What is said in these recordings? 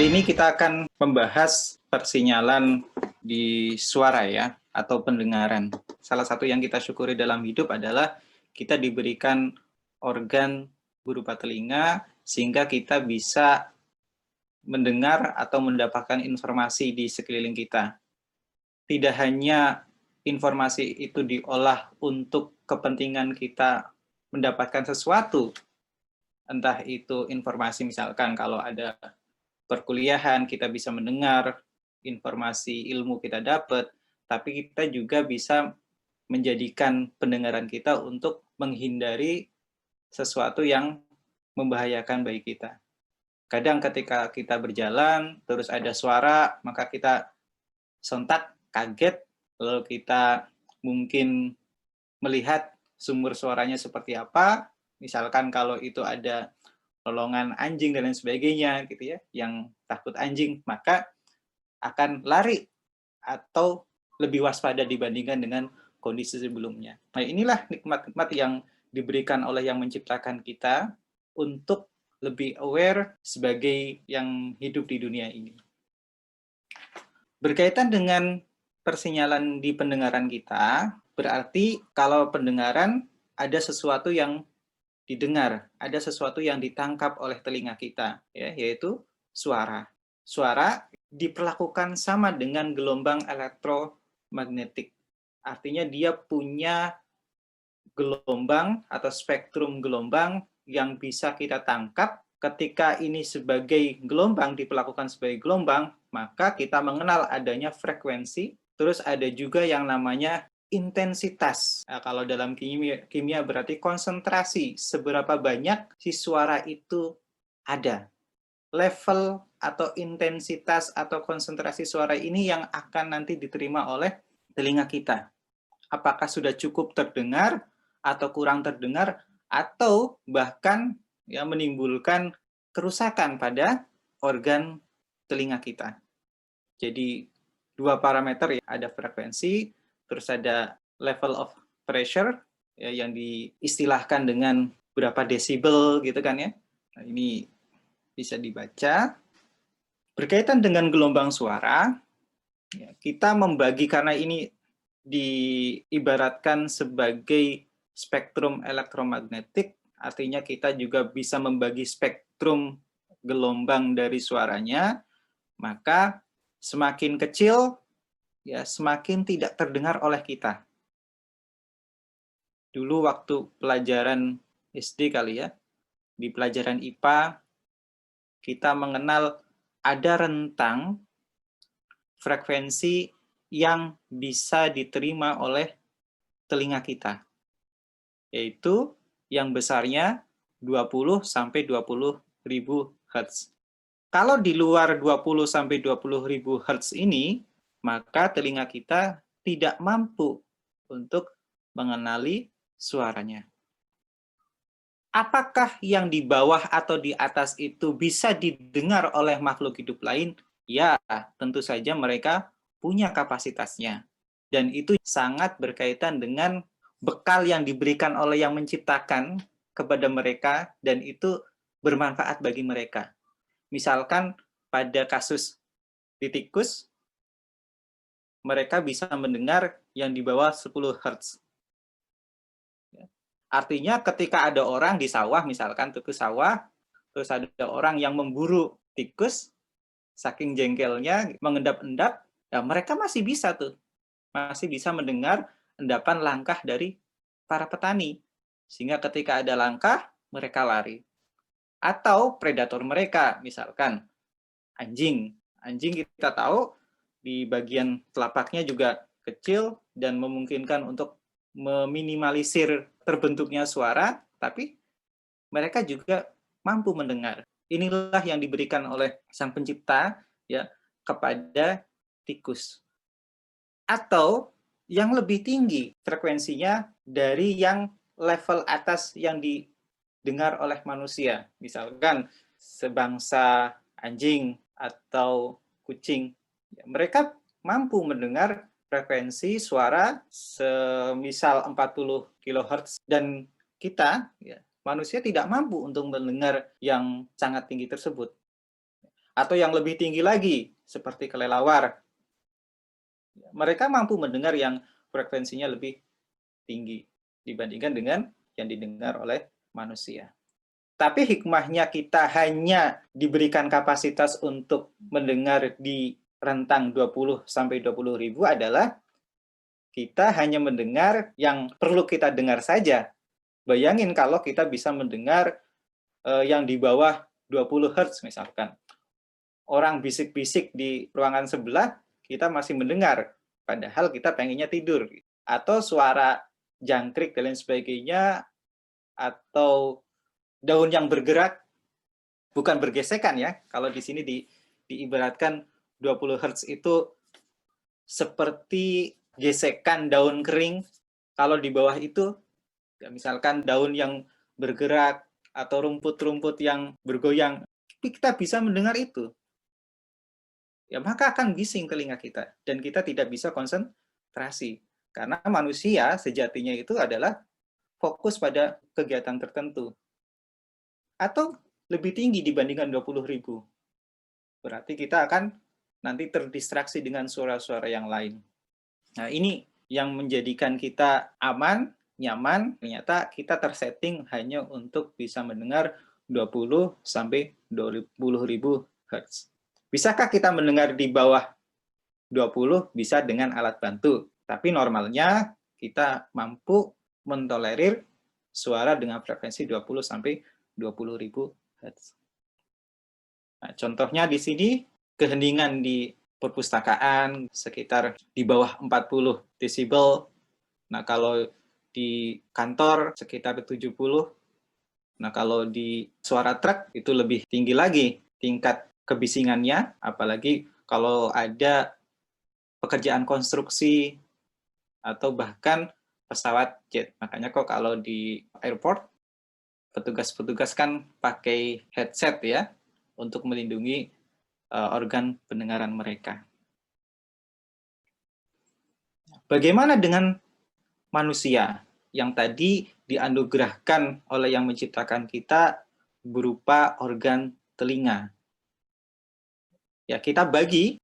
Kali ini kita akan membahas persinyalan di suara ya, atau pendengaran. Salah satu yang kita syukuri dalam hidup adalah kita diberikan organ berupa telinga sehingga kita bisa mendengar atau mendapatkan informasi di sekeliling kita. Tidak hanya informasi itu diolah untuk kepentingan kita mendapatkan sesuatu, entah itu informasi misalkan kalau ada perkuliahan kita bisa mendengar, informasi ilmu kita dapat, tapi kita juga bisa menjadikan pendengaran kita untuk menghindari sesuatu yang membahayakan bagi kita. Kadang ketika kita berjalan, terus ada suara, maka kita sontak kaget, lalu kita mungkin melihat sumber suaranya seperti apa, misalkan kalau itu ada lolongan anjing dan lain sebagainya gitu ya, yang takut anjing, maka akan lari atau lebih waspada dibandingkan dengan kondisi sebelumnya. Nah, inilah nikmat-nikmat yang diberikan oleh yang menciptakan kita untuk lebih aware sebagai yang hidup di dunia ini. Berkaitan dengan persinyalan di pendengaran kita, berarti kalau pendengaran ada sesuatu yang didengar, ada sesuatu yang ditangkap oleh telinga kita, ya, yaitu suara. Suara diperlakukan sama dengan gelombang elektromagnetik. Artinya dia punya gelombang atau spektrum gelombang yang bisa kita tangkap. Ketika ini sebagai gelombang, diperlakukan sebagai gelombang, maka kita mengenal adanya frekuensi, terus ada juga yang namanya intensitas. Nah, kalau dalam kimia berarti konsentrasi, seberapa banyak si suara itu ada. Level atau intensitas atau konsentrasi suara ini yang akan nanti diterima oleh telinga kita. Apakah sudah cukup terdengar atau kurang terdengar, atau bahkan ya menimbulkan kerusakan pada organ telinga kita. Jadi dua parameter ya, ada frekuensi, terus ada level of pressure ya, yang diistilahkan dengan berapa desibel gitu kan ya. Nah, ini bisa dibaca. Berkaitan dengan gelombang suara, ya, kita membagi karena ini diibaratkan sebagai spektrum elektromagnetik, artinya kita juga bisa membagi spektrum gelombang dari suaranya, maka semakin kecil ya semakin tidak terdengar oleh kita. Dulu waktu pelajaran SD kali ya, di pelajaran IPA kita mengenal ada rentang frekuensi yang bisa diterima oleh telinga kita, yaitu yang besarnya 20 sampai 20 ribu Hz. Kalau di luar 20 sampai 20 ribu Hz ini, maka telinga kita tidak mampu untuk mengenali suaranya. Apakah yang di bawah atau di atas itu bisa didengar oleh makhluk hidup lain? Ya, tentu saja mereka punya kapasitasnya. Dan itu sangat berkaitan dengan bekal yang diberikan oleh yang menciptakan kepada mereka, dan itu bermanfaat bagi mereka. Misalkan pada kasus di tikus, mereka bisa mendengar yang di bawah 10 Hz. Artinya ketika ada orang di sawah, misalkan tikus sawah, terus ada orang yang memburu tikus, saking jengkelnya mengendap-endap, ya mereka masih bisa mendengar endapan langkah dari para petani. Sehingga ketika ada langkah, mereka lari. Atau predator mereka, misalkan anjing. Anjing kita tahu di bagian telapaknya juga kecil dan memungkinkan untuk meminimalisir terbentuknya suara, tapi mereka juga mampu mendengar. Inilah yang diberikan oleh Sang Pencipta ya kepada tikus. Atau yang lebih tinggi frekuensinya dari yang level atas yang didengar oleh manusia. Misalkan sebangsa anjing atau kucing. Mereka mampu mendengar frekuensi suara semisal 40 kHz, dan kita ya, manusia tidak mampu untuk mendengar yang sangat tinggi tersebut. atau yang lebih tinggi lagi seperti kelelawar. Mereka mampu mendengar yang frekuensinya lebih tinggi dibandingkan dengan yang didengar oleh manusia. Tapi hikmahnya kita hanya diberikan kapasitas untuk mendengar di rentang 20 sampai 20 ribu adalah kita hanya mendengar yang perlu kita dengar saja. Bayangin kalau kita bisa mendengar yang di bawah 20 Hz misalkan. Orang bisik-bisik di ruangan sebelah, kita masih mendengar. Padahal kita pengennya tidur. Atau suara jangkrik dan lain sebagainya, atau daun yang bergerak, bukan bergesekan ya. Kalau di sini diibaratkan 20 Hz itu seperti gesekan daun kering. Kalau di bawah itu, misalkan daun yang bergerak atau rumput-rumput yang bergoyang, kita bisa mendengar itu. Ya, maka akan bising telinga kita dan kita tidak bisa konsentrasi. Karena manusia sejatinya itu adalah fokus pada kegiatan tertentu. Atau lebih tinggi dibandingkan 20 ribu. Berarti kita akan nanti terdistraksi dengan suara-suara yang lain. Nah, ini yang menjadikan kita aman, nyaman, ternyata kita tersetting hanya untuk bisa mendengar 20 sampai 20 ribu Hz. Bisakah kita mendengar di bawah 20? Bisa dengan alat bantu. Tapi normalnya kita mampu mentolerir suara dengan frekuensi 20 sampai 20 ribu Hz. Nah, contohnya di sini keheningan di perpustakaan sekitar di bawah 40 desibel. Nah, kalau di kantor sekitar 70. Nah, kalau di suara truk itu lebih tinggi lagi tingkat kebisingannya, apalagi kalau ada pekerjaan konstruksi atau bahkan pesawat jet. Makanya kok kalau di airport petugas-petugas kan pakai headset ya untuk melindungi organ pendengaran mereka. Bagaimana dengan manusia yang tadi dianugerahkan oleh yang menciptakan kita berupa organ telinga? Ya, kita bagi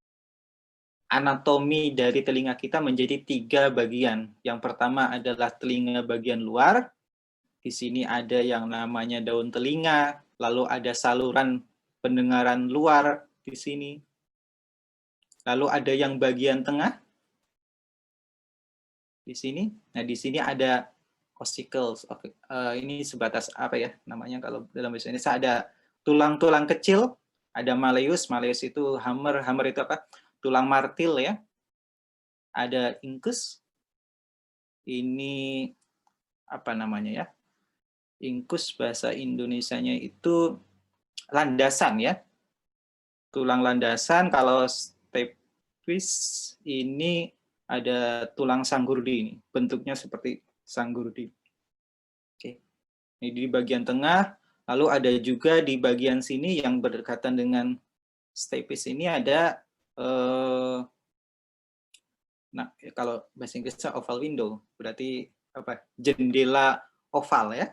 anatomi dari telinga kita menjadi 3 bagian. Yang pertama adalah telinga bagian luar. Di sini ada yang namanya daun telinga, lalu ada saluran pendengaran luar di sini. Lalu ada yang bagian tengah di sini. Nah, di sini ada ossicles. Ini sebatas apa ya namanya kalau dalam bahasa Indonesia, ada tulang-tulang kecil, ada malleus. Malleus itu hammer. Hammer itu apa? Tulang martil ya. Ada incus. Ini apa namanya ya? Incus bahasa Indonesianya itu landasan ya. Tulang landasan. Kalau stapes ini ada tulang sanggurdi ini. Bentuknya seperti sanggurdi. Oke. Ini di bagian tengah. Lalu ada juga di bagian sini yang berdekatan dengan stapes ini ada nah, kalau bahasa Inggrisnya oval window, berarti apa? Jendela oval ya.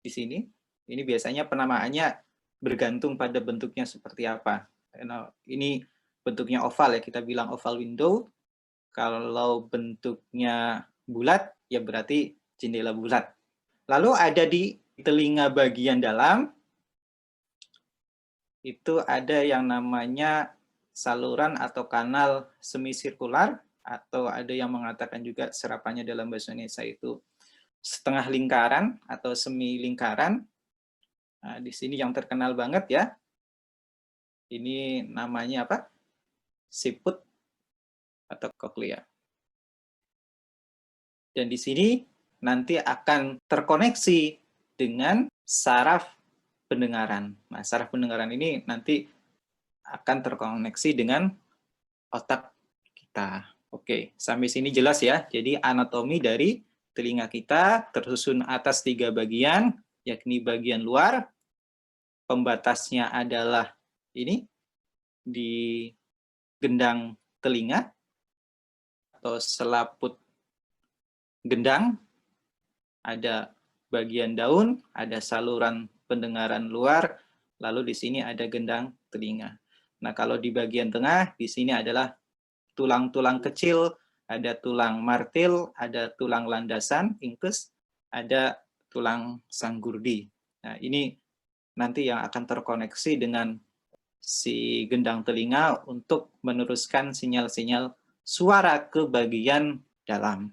Di sini. Ini biasanya penamaannya bergantung pada bentuknya seperti apa. Nah, ini bentuknya oval ya, kita bilang oval window. Kalau bentuknya bulat, ya berarti jendela bulat. Lalu ada di telinga bagian dalam, itu ada yang namanya saluran atau kanal semisirkular, atau ada yang mengatakan juga serapannya dalam bahasa Indonesia itu setengah lingkaran atau semi lingkaran. Nah, di sini yang terkenal banget ya, ini namanya apa? Siput atau cochlea. Dan di sini nanti akan terkoneksi dengan saraf pendengaran. Nah, saraf pendengaran ini nanti akan terkoneksi dengan otak kita. Oke, sampai sini jelas ya. Jadi anatomi dari telinga kita tersusun atas 3 bagian, yakni bagian luar, pembatasnya adalah ini, di gendang telinga, atau selaput gendang, ada bagian daun, ada saluran pendengaran luar, lalu di sini ada gendang telinga. Nah, kalau di bagian tengah, di sini adalah tulang-tulang kecil, ada tulang martil, ada tulang landasan, incus, ada tulang sanggurdi. Nah, ini nanti yang akan terkoneksi dengan si gendang telinga untuk meneruskan sinyal-sinyal suara ke bagian dalam.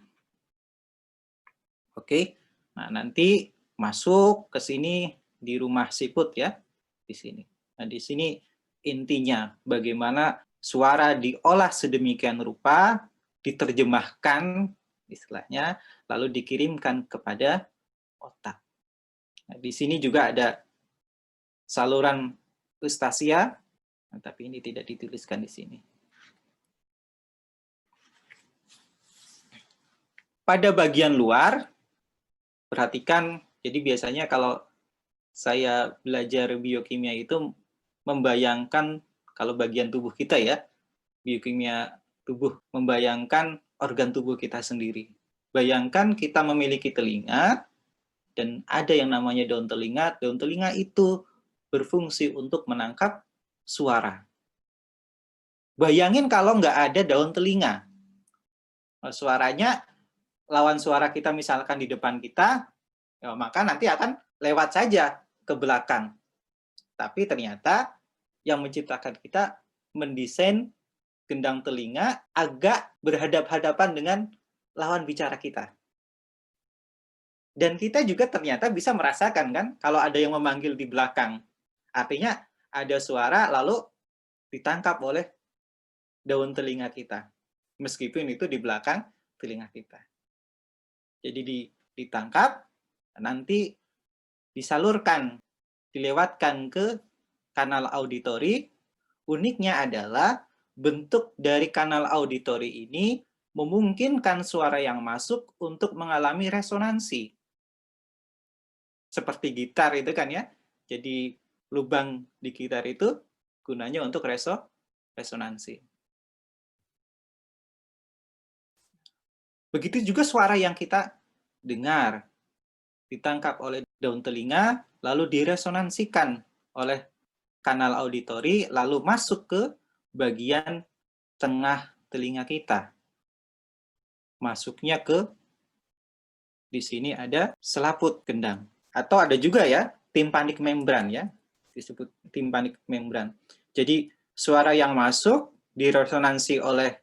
Oke, nah nanti masuk ke sini di rumah siput ya, di sini. Nah di sini intinya bagaimana suara diolah sedemikian rupa, diterjemahkan istilahnya, lalu dikirimkan kepada otak. Nah, di sini juga ada saluran eustasia, tapi ini tidak dituliskan di sini. Pada bagian luar, perhatikan, jadi biasanya kalau saya belajar biokimia itu membayangkan kalau bagian tubuh kita ya, biokimia tubuh membayangkan organ tubuh kita sendiri. Bayangkan kita memiliki telinga, dan ada yang namanya daun telinga. Daun telinga itu berfungsi untuk menangkap suara. Bayangin kalau nggak ada daun telinga. Suaranya, lawan suara kita misalkan di depan kita, ya, maka nanti akan lewat saja ke belakang. Tapi ternyata yang menciptakan kita mendesain gendang telinga agak berhadap-hadapan dengan lawan bicara kita. Dan kita juga ternyata bisa merasakan kan, kalau ada yang memanggil di belakang. Artinya ada suara lalu ditangkap oleh daun telinga kita. Meskipun itu di belakang telinga kita. Jadi ditangkap, nanti disalurkan, dilewatkan ke kanal auditori. Uniknya adalah bentuk dari kanal auditori ini memungkinkan suara yang masuk untuk mengalami resonansi. Seperti gitar itu kan ya. Jadi lubang di gitar itu gunanya untuk resonansi. Begitu juga suara yang kita dengar, ditangkap oleh daun telinga, lalu diresonansikan oleh kanal auditori, lalu masuk ke bagian tengah telinga kita. Masuknya ke, di sini ada selaput gendang. Atau ada juga ya, tympanic membran ya, disebut tympanic membran. Jadi suara yang masuk diresonansi oleh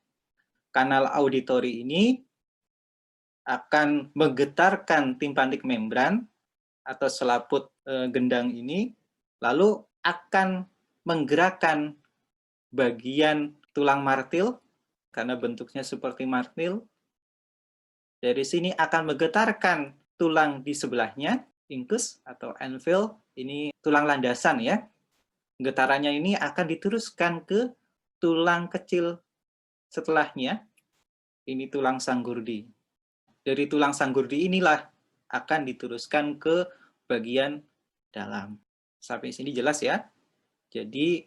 kanal auditori ini akan menggetarkan tympanic membran atau selaput gendang ini, lalu akan menggerakkan bagian tulang martil, karena bentuknya seperti martil. Dari sini akan menggetarkan tulang di sebelahnya, incus atau anvil, ini tulang landasan ya. Getarannya ini akan diteruskan ke tulang kecil setelahnya, ini tulang sanggurdi. Dari tulang sanggurdi inilah akan diteruskan ke bagian dalam. Sampai sini jelas ya. Jadi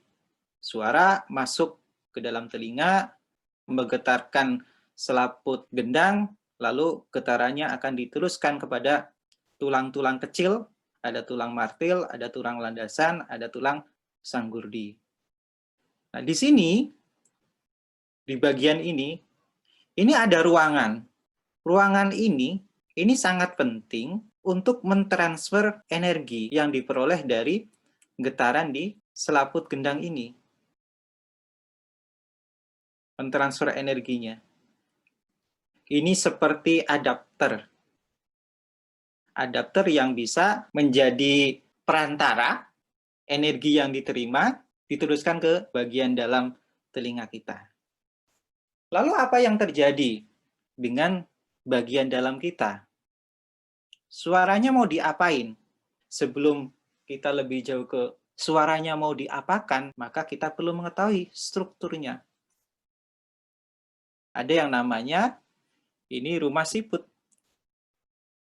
suara masuk ke dalam telinga, menggetarkan selaput gendang, lalu getarannya akan diteruskan kepada tulang-tulang kecil, ada tulang martil, ada tulang landasan, ada tulang sanggurdi. Nah, di sini, di bagian ini ada ruangan. Ruangan ini sangat penting untuk mentransfer energi yang diperoleh dari getaran di selaput gendang ini. Mentransfer energinya. Ini seperti adapter. Adapter yang bisa menjadi perantara energi yang diterima diteruskan ke bagian dalam telinga kita. Lalu apa yang terjadi dengan bagian dalam kita? Suaranya mau diapain? Sebelum kita lebih jauh ke suaranya mau diapakan, maka kita perlu mengetahui strukturnya. Ada yang namanya ini rumah siput.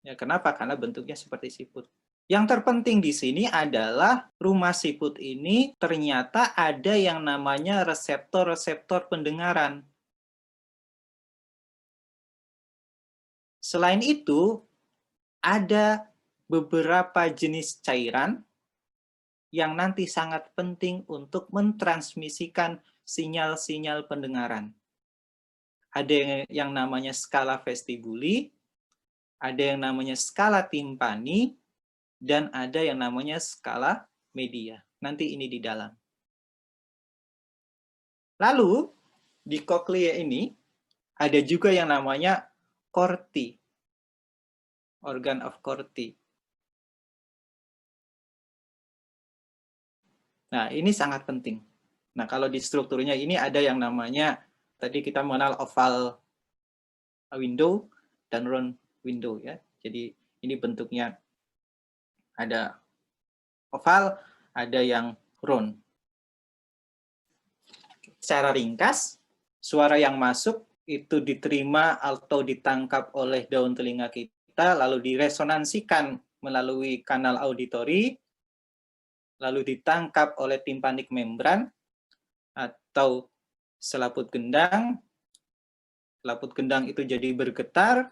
Ya, kenapa? Karena bentuknya seperti siput. Yang terpenting di sini adalah rumah siput ini ternyata ada yang namanya reseptor-reseptor pendengaran. Selain itu, ada beberapa jenis cairan yang nanti sangat penting untuk mentransmisikan sinyal-sinyal pendengaran. Ada yang namanya skala vestibuli, ada yang namanya skala timpani, dan ada yang namanya skala media. Nanti ini di dalam. Lalu, di koklea ini, ada juga yang namanya corti, organ of Corti. Nah, ini sangat penting. Nah, kalau di strukturnya ini ada yang namanya, tadi kita mengenal oval window dan round window ya. Jadi ini bentuknya ada oval, ada yang round. Secara ringkas, suara yang masuk itu diterima atau ditangkap oleh daun telinga kita, lalu diresonansikan melalui kanal auditori, lalu ditangkap oleh tympanic membran atau selaput gendang. Selaput gendang itu jadi bergetar,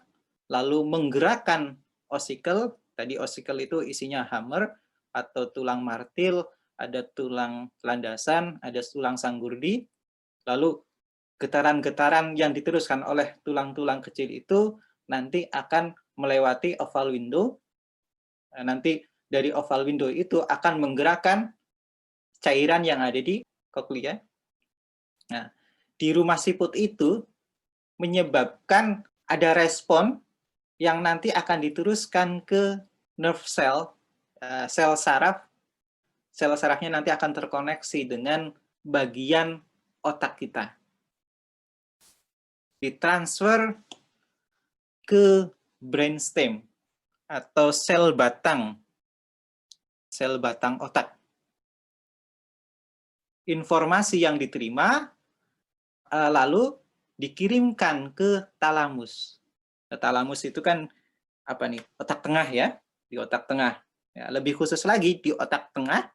lalu menggerakkan osikel. Tadi osikel itu isinya hammer atau tulang martil, ada tulang landasan, ada tulang sanggurdi. Lalu getaran-getaran yang diteruskan oleh tulang-tulang kecil itu nanti akan melewati oval window. Nanti dari oval window itu akan menggerakkan cairan yang ada di koklea. Nah, di rumah siput itu menyebabkan ada respon yang nanti akan diteruskan ke nerve cell, sel saraf. Sel sarafnya nanti akan terkoneksi dengan bagian otak kita. Ditransfer ke brainstem atau sel batang otak. Informasi yang diterima lalu dikirimkan ke talamus. Talamus itu kan apa nih? Otak tengah ya, di otak tengah. Ya, lebih khusus lagi di otak tengah,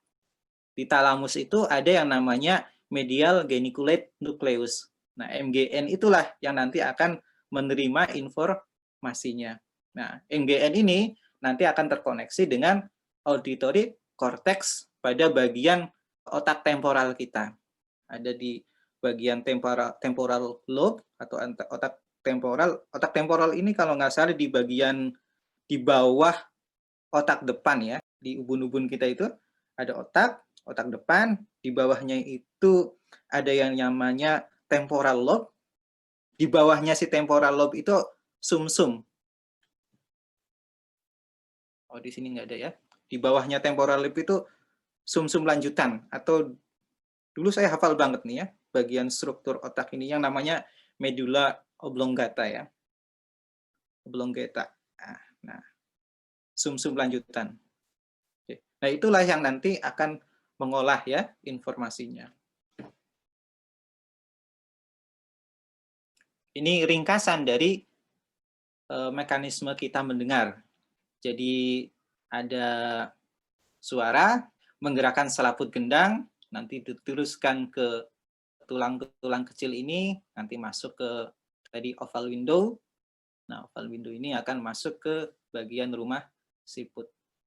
di talamus itu ada yang namanya medial geniculate nucleus. Nah, MGN itulah yang nanti akan menerima informasinya. Nah, MGN ini nanti akan terkoneksi dengan auditory cortex pada bagian otak temporal kita. Ada di bagian temporal lobe atau otak temporal. Otak temporal ini kalau nggak salah di bagian di bawah otak depan ya. Di ubun-ubun kita itu ada otak depan, di bawahnya itu ada yang namanya temporal lobe. Di bawahnya si temporal lobe itu sumsum. Oh, di sini nggak ada ya. Di bawahnya temporal lobe itu sumsum lanjutan atau dulu saya hafal banget nih ya, bagian struktur otak ini yang namanya medulla oblongata ya. Oblongata. Nah, sumsum lanjutan. Nah, itulah yang nanti akan mengolah ya informasinya. Ini ringkasan dari mekanisme kita mendengar. Jadi ada suara, menggerakkan selaput gendang, nanti diteruskan ke tulang-tulang kecil ini, nanti masuk ke tadi oval window. Nah, oval window ini akan masuk ke bagian rumah siput.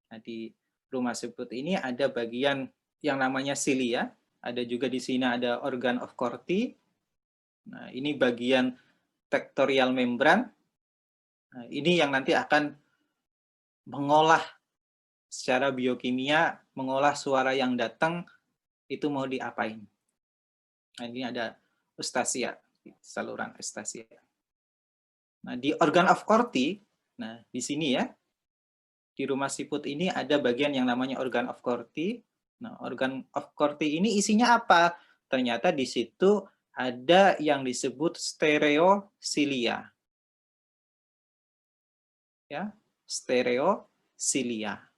Nah, di rumah siput ini ada bagian yang namanya cilia, ada juga di sini ada organ of Corti. Nah, ini bagian tectorial membran. Nah, ini yang nanti akan mengolah secara biokimia, mengolah suara yang datang itu mau diapain. Nah, ini ada eustasia, saluran eustasia. Nah, di organ of Corti, nah di sini ya, di rumah siput ini ada bagian yang namanya organ of Corti. Nah, organ of Corti ini isinya apa? Ternyata di situ ada yang disebut stereocilia. Ya, stereocilia.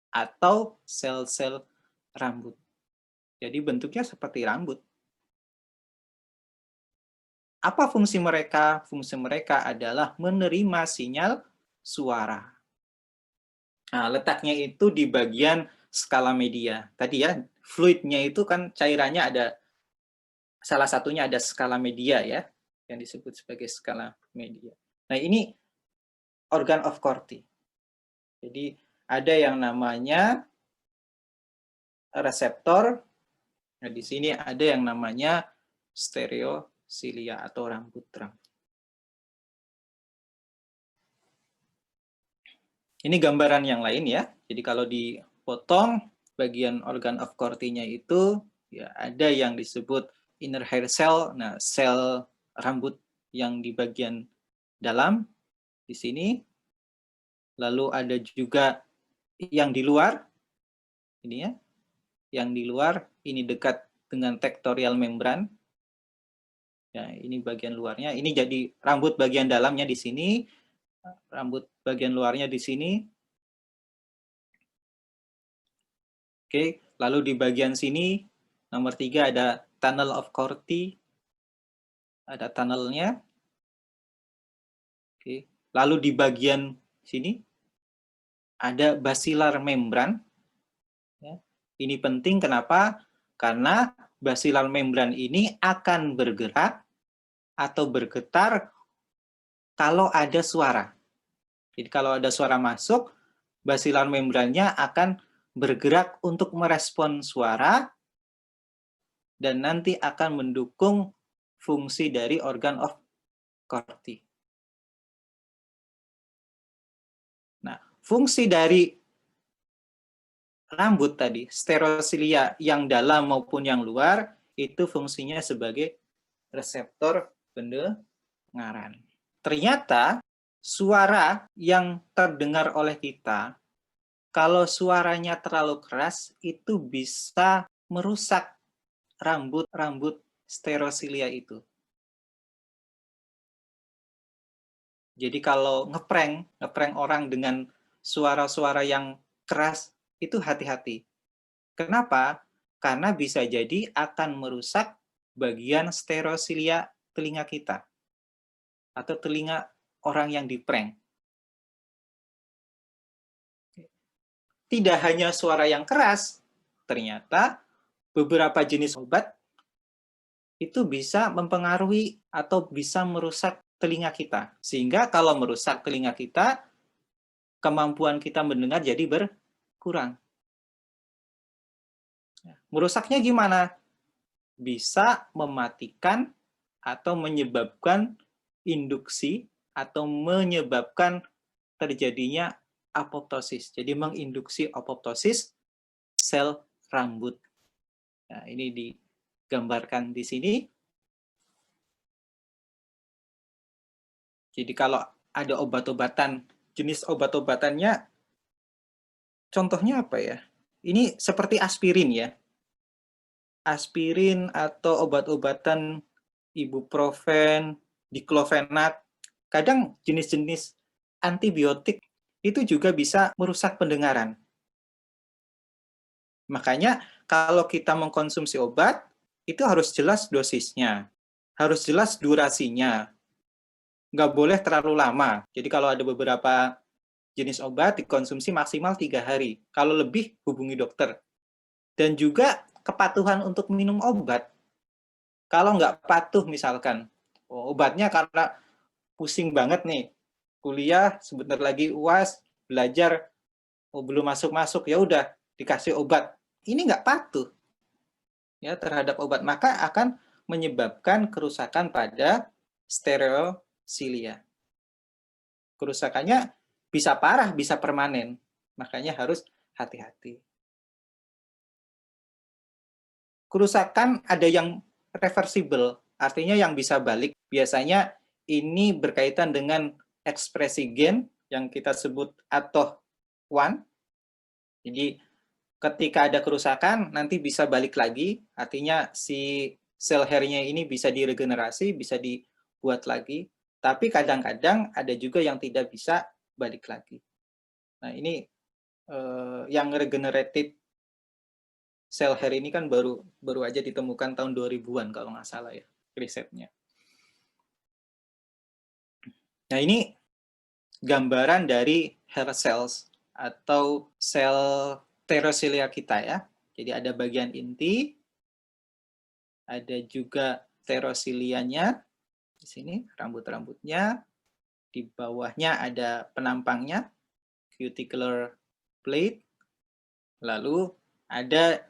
Atau sel-sel rambut. Jadi bentuknya seperti rambut. Apa fungsi mereka? Fungsi mereka adalah menerima sinyal suara. Nah, letaknya itu di bagian skala media. Tadi ya, fluidnya itu kan cairannya ada, salah satunya ada skala media ya, yang disebut sebagai skala media. Nah, ini organ of Corti. Jadi ada yang namanya reseptor. Nah, di sini ada yang namanya stereocilia atau rambut terang. Ini gambaran yang lain ya. Jadi kalau dipotong bagian organ of Corti-nya itu ya ada yang disebut inner hair cell. Nah, sel rambut yang di bagian dalam di sini. Lalu ada juga yang di luar. Ini ya. Yang di luar ini dekat dengan tektorial membran. Ya, ini bagian luarnya. Ini jadi rambut bagian dalamnya di sini. Rambut bagian luarnya di sini. Oke, lalu di bagian sini nomor 3 ada tunnel of Corti, ada tunnelnya. Oke, lalu di bagian sini ada basilar membran. Ya. Ini penting kenapa? Karena basilar membran ini akan bergerak atau bergetar kalau ada suara. Jadi kalau ada suara masuk, basilar membrannya akan bergerak untuk merespon suara dan nanti akan mendukung fungsi dari organ of Corti. Nah, fungsi dari rambut tadi, stereocilia yang dalam maupun yang luar, itu fungsinya sebagai reseptor pendengaran. Ternyata suara yang terdengar oleh kita, kalau suaranya terlalu keras, itu bisa merusak rambut stereocilia itu. Jadi kalau ngeprank orang dengan suara-suara yang keras, itu hati-hati. Kenapa? Karena bisa jadi akan merusak bagian stereocilia telinga kita. Atau telinga orang yang diprank. Tidak hanya suara yang keras, ternyata beberapa jenis obat itu bisa mempengaruhi atau bisa merusak telinga kita. Sehingga kalau merusak telinga kita, kemampuan kita mendengar jadi berkurang. Merusaknya gimana? Bisa mematikan atau menyebabkan induksi atau menyebabkan terjadinya apoptosis. Jadi menginduksi apoptosis sel rambut. Nah, ini digambarkan di sini. Jadi kalau ada obat-obatan, jenis obat-obatannya, contohnya apa ya? Ini seperti aspirin ya. Aspirin atau obat-obatan ibuprofen, diklofenat, kadang jenis-jenis antibiotik itu juga bisa merusak pendengaran. Makanya kalau kita mengkonsumsi obat, itu harus jelas dosisnya, harus jelas durasinya, nggak boleh terlalu lama. Jadi kalau ada beberapa jenis obat dikonsumsi maksimal 3 hari. Kalau lebih, hubungi dokter. Dan juga kepatuhan untuk minum obat. Kalau nggak patuh misalkan, obatnya karena pusing banget nih, kuliah, sebentar lagi UAS, belajar, belum masuk-masuk, ya udah dikasih obat. Ini nggak patuh ya terhadap obat, maka akan menyebabkan kerusakan pada stereocilia. Kerusakannya bisa parah, bisa permanen. Makanya harus hati-hati. Kerusakan ada yang reversible, artinya yang bisa balik. Biasanya ini berkaitan dengan ekspresi gen yang kita sebut ATOH1. Jadi ketika ada kerusakan nanti bisa balik lagi, artinya si sel hairnya ini bisa diregenerasi, bisa dibuat lagi. Tapi kadang-kadang ada juga yang tidak bisa balik lagi. Nah ini yang regenerative sel hair ini kan baru aja ditemukan tahun 2000-an kalau nggak salah ya risetnya. Nah ini gambaran dari hair cells atau sel stereocilia kita ya. Jadi ada bagian inti, ada juga stereocilianya di sini rambut-rambutnya, di bawahnya ada penampangnya cuticular plate, lalu ada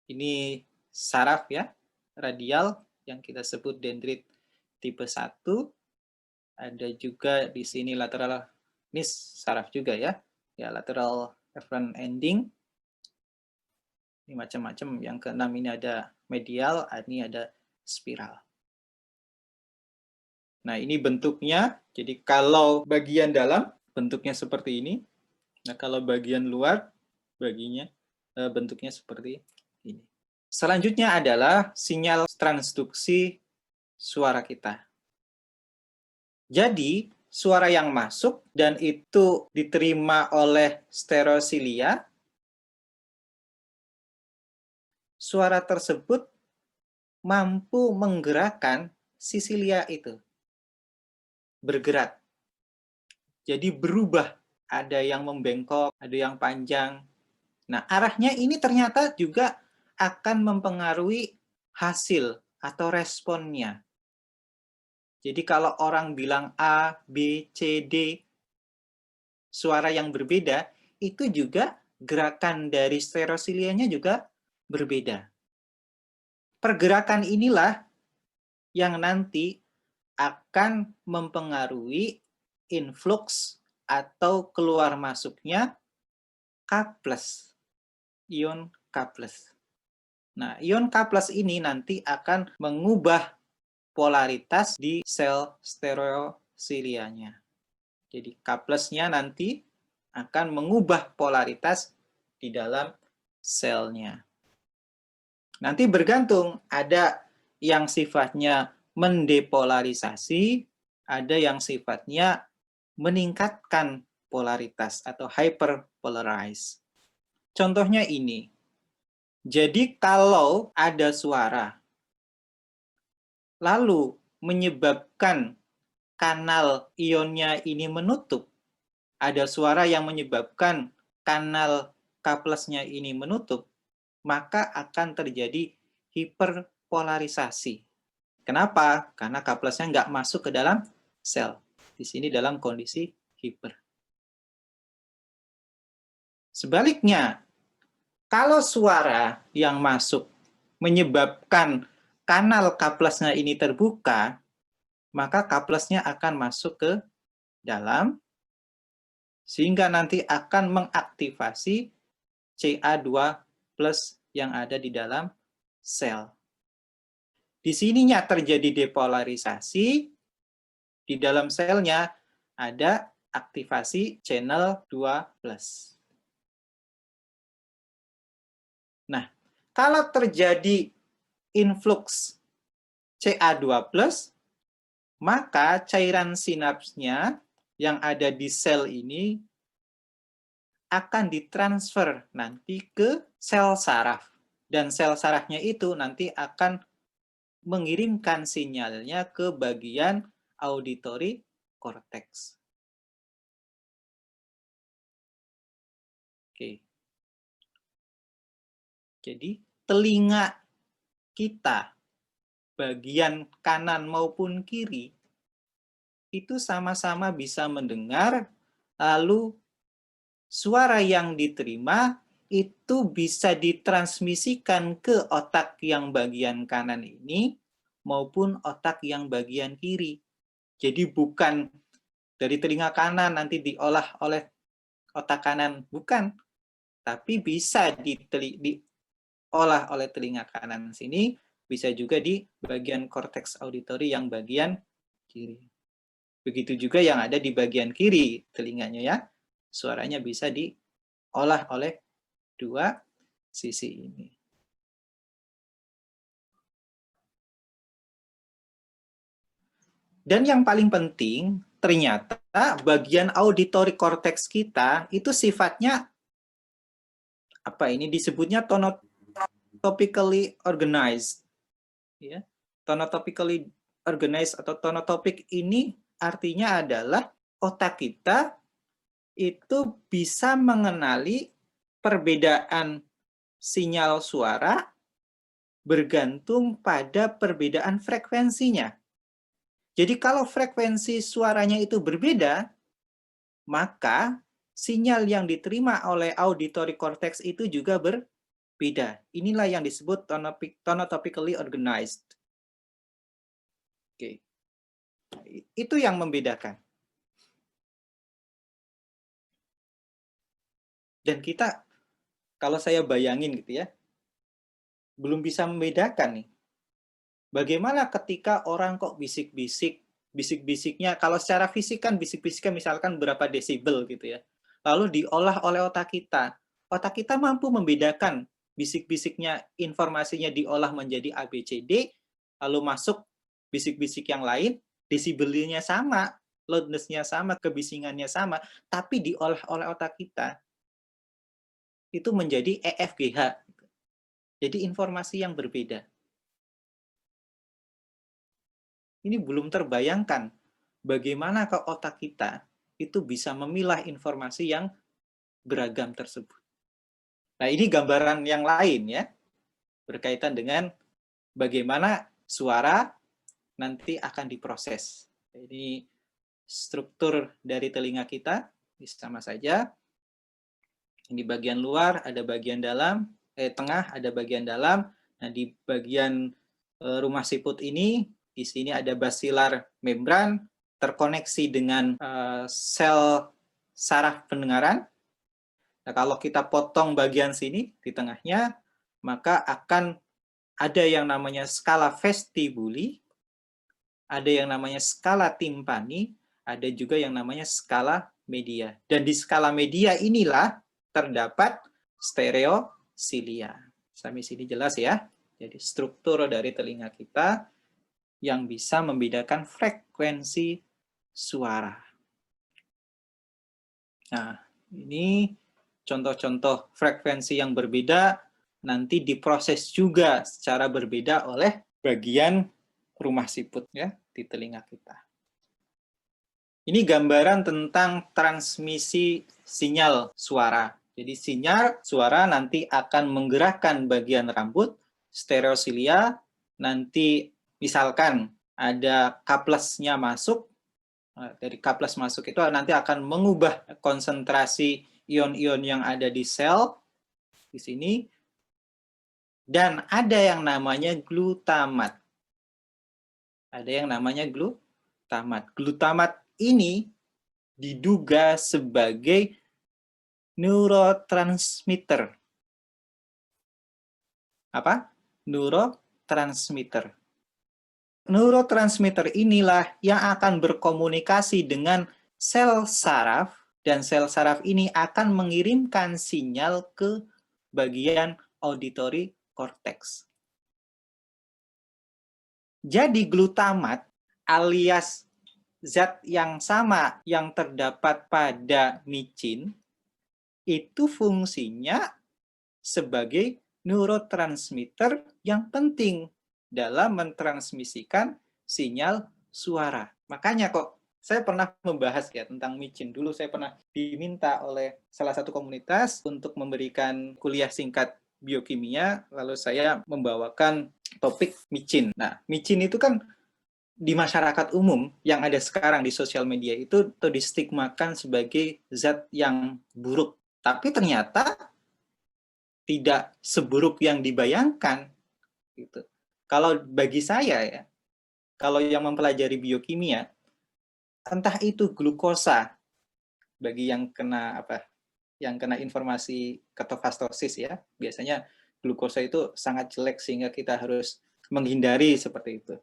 Ini saraf ya, radial yang kita sebut dendrit tipe 1. Ada juga di sini lateral, ini saraf juga ya. Ya, lateral efferent ending. Ini macam-macam. Yang keenam ini ada medial, ini ada spiral. Nah, ini bentuknya. Jadi kalau bagian dalam bentuknya seperti ini. Nah, kalau bagian luar bentuknya seperti ini. Selanjutnya adalah sinyal transduksi suara kita. Jadi, suara yang masuk dan itu diterima oleh stereosilia, suara tersebut mampu menggerakkan sisilia itu. Bergerak. Jadi berubah. Ada yang membengkok, ada yang panjang. Nah, arahnya ini ternyata juga akan mempengaruhi hasil atau responnya. Jadi kalau orang bilang A, B, C, D, suara yang berbeda, itu juga gerakan dari stereosilianya juga berbeda. Pergerakan inilah yang nanti akan mempengaruhi influx atau keluar masuknya K+, ion K+. Nah, ion K+ ini nanti akan mengubah polaritas di sel stereosilianya. Jadi K+-nya nanti akan mengubah polaritas di dalam selnya. Nanti bergantung, ada yang sifatnya mendepolarisasi, ada yang sifatnya meningkatkan polaritas atau hyperpolarize. Contohnya ini. Jadi kalau ada suara lalu menyebabkan kanal ionnya ini menutup, ada suara yang menyebabkan kanal K+-nya ini menutup, maka akan terjadi hiperpolarisasi. Kenapa? Karena K+-nya nggak masuk ke dalam sel. Di sini dalam kondisi hiper. Sebaliknya, kalau suara yang masuk menyebabkan kanal K+-nya ini terbuka, maka K+-nya akan masuk ke dalam, sehingga nanti akan mengaktifasi Ca2+ yang ada di dalam sel. Di sininya terjadi depolarisasi, di dalam selnya ada aktivasi channel 2+. Nah, kalau terjadi influx Ca2+, maka cairan sinapsnya yang ada di sel ini akan ditransfer nanti ke sel saraf. Dan sel sarafnya itu nanti akan mengirimkan sinyalnya ke bagian auditory cortex. Oke. Jadi telinga kita bagian kanan maupun kiri itu sama-sama bisa mendengar, lalu suara yang diterima itu bisa ditransmisikan ke otak yang bagian kanan ini maupun otak yang bagian kiri. Jadi bukan dari telinga kanan nanti diolah oleh otak kanan, bukan. Tapi bisa diolah oleh telinga kanan sini, bisa juga di bagian korteks auditori yang bagian kiri. Begitu juga yang ada di bagian kiri telinganya ya. Suaranya bisa diolah oleh dua sisi ini. Dan yang paling penting, ternyata bagian auditory cortex kita itu sifatnya apa ini disebutnya tonotopically organized. Ya. Tonotopically organized atau tonotopik ini artinya adalah otak kita itu bisa mengenali perbedaan sinyal suara bergantung pada perbedaan frekuensinya. Jadi kalau frekuensi suaranya itu berbeda, maka sinyal yang diterima oleh auditory cortex itu juga beda. Inilah yang disebut tonotopically organized. Oke. Itu yang membedakan. Dan kita, kalau saya bayangin gitu ya, belum bisa membedakan nih. Bagaimana ketika orang kok bisik-bisik, bisik-bisiknya, kalau secara fisik kan bisik-bisiknya misalkan berapa desibel gitu ya. Lalu diolah oleh otak kita. Otak kita mampu membedakan bisik-bisiknya, informasinya diolah menjadi A, B, C, D, lalu masuk bisik-bisik yang lain, desibelnya sama, loudness-nya sama, kebisingannya sama, tapi diolah oleh otak kita, itu menjadi EFGH. Jadi informasi yang berbeda. Ini belum terbayangkan bagaimana ke otak kita itu bisa memilah informasi yang beragam tersebut. Nah, ini gambaran yang lain ya, berkaitan dengan bagaimana suara nanti akan diproses. Jadi struktur dari telinga kita sama saja. Ini bagian luar, ada bagian dalam, tengah, ada bagian dalam. Nah, di bagian rumah siput ini, di sini ada basilar membran, terkoneksi dengan sel saraf pendengaran. Nah, kalau kita potong bagian sini, di tengahnya, maka akan ada yang namanya skala vestibuli, ada yang namanya skala timpani, ada juga yang namanya skala media. Dan di skala media inilah terdapat stereosilia. Sampai sini jelas ya. Jadi struktur dari telinga kita yang bisa membedakan frekuensi suara. Nah, ini contoh-contoh frekuensi yang berbeda nanti diproses juga secara berbeda oleh bagian rumah siput ya di telinga kita. Ini gambaran tentang transmisi sinyal suara. Jadi sinyal suara nanti akan menggerakkan bagian rambut, stereosilia, nanti misalkan ada kaplesnya masuk, dari kaples masuk itu nanti akan mengubah konsentrasi ion-ion yang ada di sel, di sini, dan ada yang namanya glutamat. Ada yang namanya glutamat. Glutamat ini diduga sebagai neurotransmitter. Apa? Neurotransmitter. Neurotransmitter inilah yang akan berkomunikasi dengan sel saraf, dan sel saraf ini akan mengirimkan sinyal ke bagian auditory cortex. Jadi glutamat alias zat yang sama yang terdapat pada micin itu fungsinya sebagai neurotransmitter yang penting dalam mentransmisikan sinyal suara. Makanya kok saya pernah membahas ya tentang micin. Dulu saya pernah diminta oleh salah satu komunitas untuk memberikan kuliah singkat biokimia, lalu saya membawakan topik micin. Nah, micin itu kan di masyarakat umum yang ada sekarang di sosial media itu distigmakan sebagai zat yang buruk. Tapi ternyata tidak seburuk yang dibayangkan. Gitu. Kalau bagi saya ya, kalau yang mempelajari biokimia, entah itu glukosa bagi yang kena yang kena informasi ketofastosis ya, biasanya glukosa itu sangat jelek sehingga kita harus menghindari seperti itu.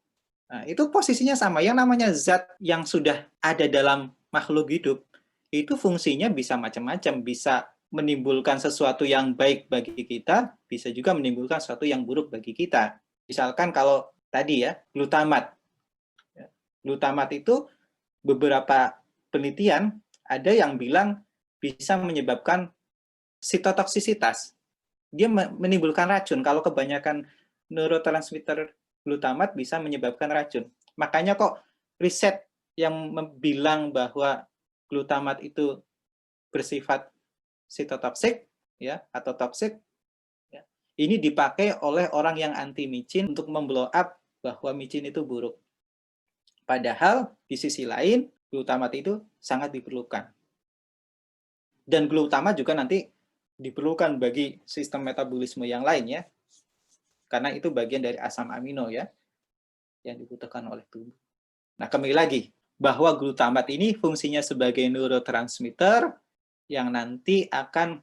Nah, itu posisinya sama. Yang namanya zat yang sudah ada dalam makhluk hidup, itu fungsinya bisa macam-macam. Bisa menimbulkan sesuatu yang baik bagi kita, bisa juga menimbulkan sesuatu yang buruk bagi kita. Misalkan kalau tadi ya, glutamat. Glutamat itu beberapa penelitian ada yang bilang bisa menyebabkan sitotoksisitas. Dia menimbulkan racun. Kalau kebanyakan neurotransmitter glutamat bisa menyebabkan racun. Makanya kok riset yang bilang bahwa glutamat itu bersifat sitotoksik ya atau toksik ya, ini dipakai oleh orang yang anti micin untuk memblow up bahwa micin itu buruk. Padahal di sisi lain glutamat itu sangat diperlukan. Dan glutamat juga nanti diperlukan bagi sistem metabolisme yang lain ya. Karena itu bagian dari asam amino ya yang dibutuhkan oleh tubuh. Nah, kembali lagi bahwa glutamat ini fungsinya sebagai neurotransmitter yang nanti akan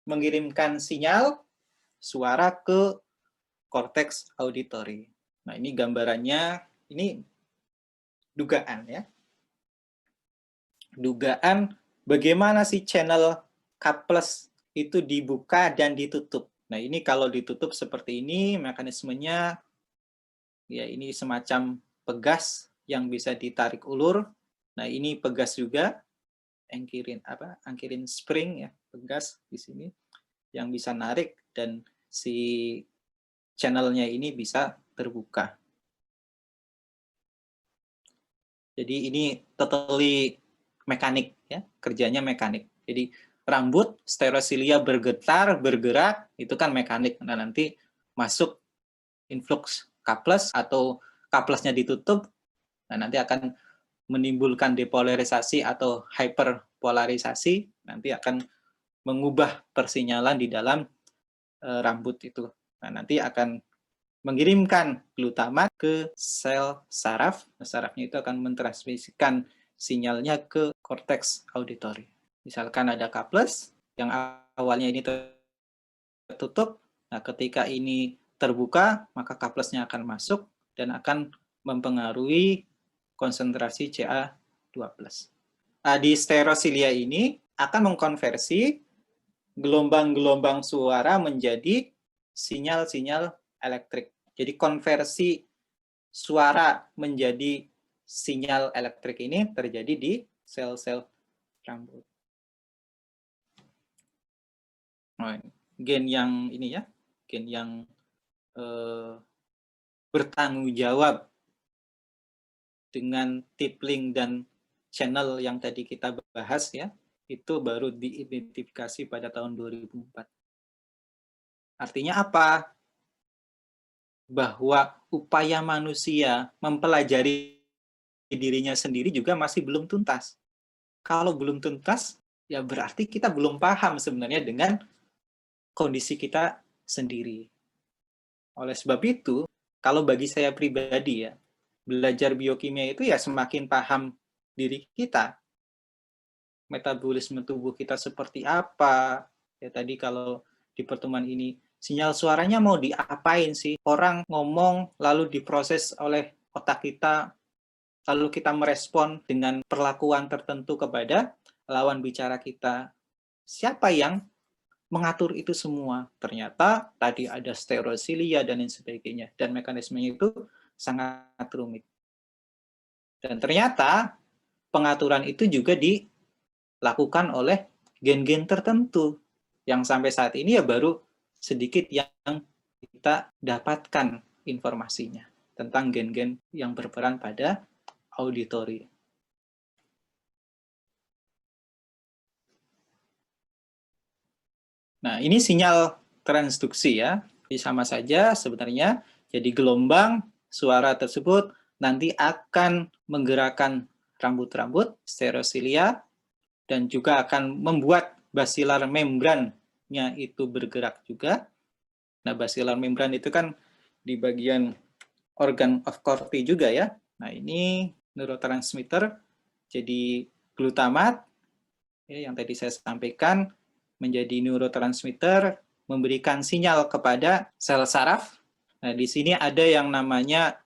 mengirimkan sinyal suara ke korteks auditori. Nah, ini gambarannya, ini dugaan ya. Dugaan bagaimana sih channel K+ itu dibuka dan ditutup. Nah, ini kalau ditutup seperti ini mekanismenya ya ini semacam pegas yang bisa ditarik ulur. Nah, ini pegas juga angkirin spring ya, pegas di sini yang bisa narik dan si channelnya ini bisa terbuka. Jadi ini totally mekanik ya, kerjanya mekanik. Jadi rambut stereosilia bergetar, bergerak, itu kan mekanik. Nah, nanti masuk influx K+ atau K+-nya ditutup, nah nanti akan menimbulkan depolarisasi atau hyperpolarisasi, nanti akan mengubah persinyalan di dalam rambut itu. Nah, nanti akan mengirimkan glutamat ke sel saraf. Nah, sarafnya itu akan mentransmisikan sinyalnya ke korteks auditori. Misalkan ada K+ yang awalnya ini tertutup, nah ketika ini terbuka, maka K+-nya akan masuk dan akan mempengaruhi konsentrasi Ca2+. Nah, di stereosilia ini akan mengkonversi gelombang-gelombang suara menjadi sinyal-sinyal elektrik. Jadi konversi suara menjadi sinyal elektrik ini terjadi di sel-sel rambut. Nah, gen yang ini ya, gen yang bertanggung jawab dengan tippling dan channel yang tadi kita bahas ya, itu baru diidentifikasi pada tahun 2004. Artinya apa? Bahwa upaya manusia mempelajari dirinya sendiri juga masih belum tuntas. Kalau belum tuntas, ya berarti kita belum paham sebenarnya dengan kondisi kita sendiri. Oleh sebab itu, kalau bagi saya pribadi ya, belajar biokimia itu ya semakin paham diri kita, metabolisme tubuh kita seperti apa. Ya tadi kalau di pertemuan ini, sinyal suaranya mau diapain sih? Orang ngomong lalu diproses oleh otak kita, lalu kita merespon dengan perlakuan tertentu kepada lawan bicara kita. Siapa yang mengatur itu semua? Ternyata tadi ada stereosilia dan lain sebagainya. Dan mekanismenya itu sangat rumit. Dan ternyata pengaturan itu juga dilakukan oleh gen-gen tertentu yang sampai saat ini ya baru sedikit yang kita dapatkan informasinya tentang gen-gen yang berperan pada auditori. Nah, ini sinyal transduksi ya. Jadi sama saja sebenarnya. Jadi gelombang suara tersebut nanti akan menggerakkan rambut-rambut, stereosilia, dan juga akan membuat basilar membrannya itu bergerak juga. Nah, basilar membran itu kan di bagian organ of Corti juga ya. Nah, ini neurotransmitter, jadi glutamat, ya, yang tadi saya sampaikan, menjadi neurotransmitter, memberikan sinyal kepada sel saraf. Nah, di sini ada yang namanya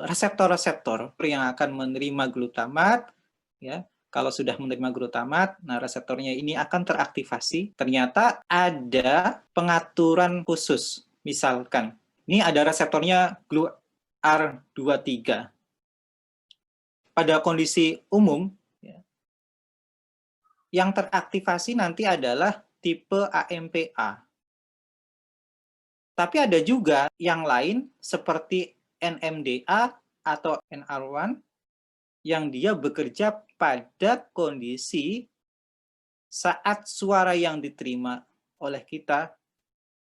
reseptor-reseptor yang akan menerima glutamat, ya. Kalau sudah menerima glutamat, nah reseptornya ini akan teraktivasi. Ternyata ada pengaturan khusus. Misalkan, ini ada reseptornya GluR23. Pada kondisi umum, ya, yang teraktivasi nanti adalah tipe AMPA. Tapi ada juga yang lain seperti NMDA atau NR1 yang dia bekerja pada kondisi saat suara yang diterima oleh kita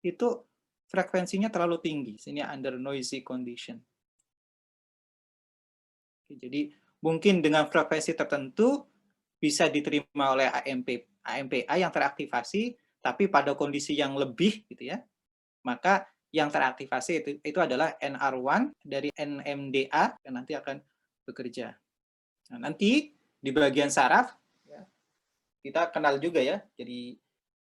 itu frekuensinya terlalu tinggi, sini under noisy condition. Jadi mungkin dengan frekuensi tertentu bisa diterima oleh AMP AMPA yang teraktivasi, tapi pada kondisi yang lebih gitu ya, maka yang teraktivasi itu adalah NR1 dari NMDA yang nanti akan bekerja. Nah, nanti di bagian saraf ya, kita kenal juga ya. Jadi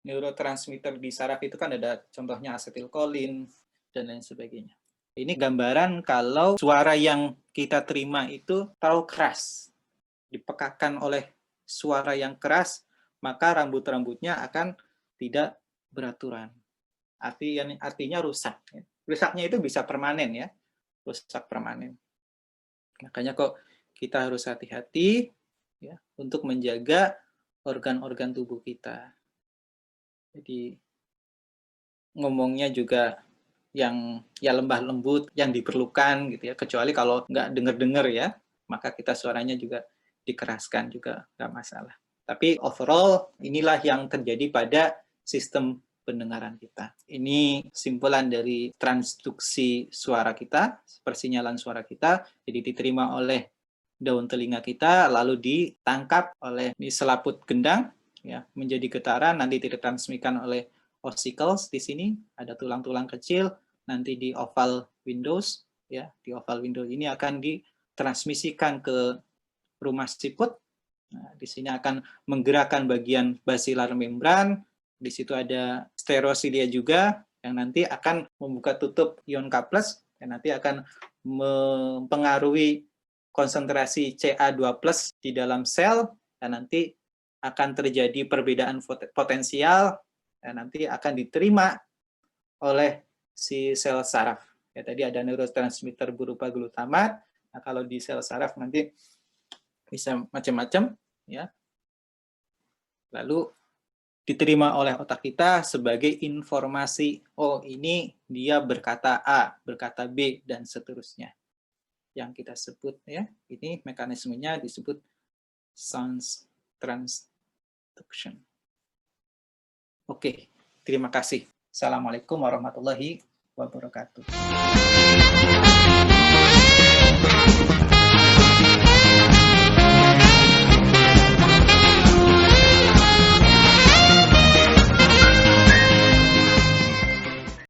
neurotransmitter di saraf itu kan ada contohnya asetilkolin dan lain sebagainya. Ini gambaran kalau suara yang kita terima itu terlalu keras, dipekakan oleh suara yang keras, maka rambut-rambutnya akan tidak beraturan. Artinya rusak. Rusaknya itu bisa permanen ya, rusak permanen. Makanya kok kita harus hati-hati ya untuk menjaga organ-organ tubuh kita. Jadi ngomongnya juga yang ya lembah lembut, yang diperlukan gitu ya. Kecuali kalau nggak dengar-dengar ya, maka kita suaranya juga dikeraskan juga nggak masalah. Tapi overall inilah yang terjadi pada sistem pendengaran kita. Ini simpulan dari transduksi suara kita, persinyalan suara kita, jadi diterima oleh daun telinga kita, lalu ditangkap oleh selaput gendang, ya, menjadi getaran, nanti ditransmisikan oleh ossicles di sini, ada tulang-tulang kecil, nanti di oval windows, ya, di oval windows ini akan ditransmisikan ke rumah siput. Nah, di sini akan menggerakkan bagian basilar membran. Di situ ada stereocilia juga yang nanti akan membuka tutup ion K+, yang nanti akan mempengaruhi konsentrasi Ca2+ di dalam sel, dan nanti akan terjadi perbedaan potensial, dan nanti akan diterima oleh si sel saraf. Ya, tadi ada neurotransmitter berupa glutamat. Nah, kalau di sel saraf nanti bisa macam-macam, ya. Lalu diterima oleh otak kita sebagai informasi, oh ini dia berkata A, berkata B, dan seterusnya. Yang kita sebut ya, ini mekanismenya disebut sound transduction. Oke, terima kasih. Assalamualaikum warahmatullahi wabarakatuh.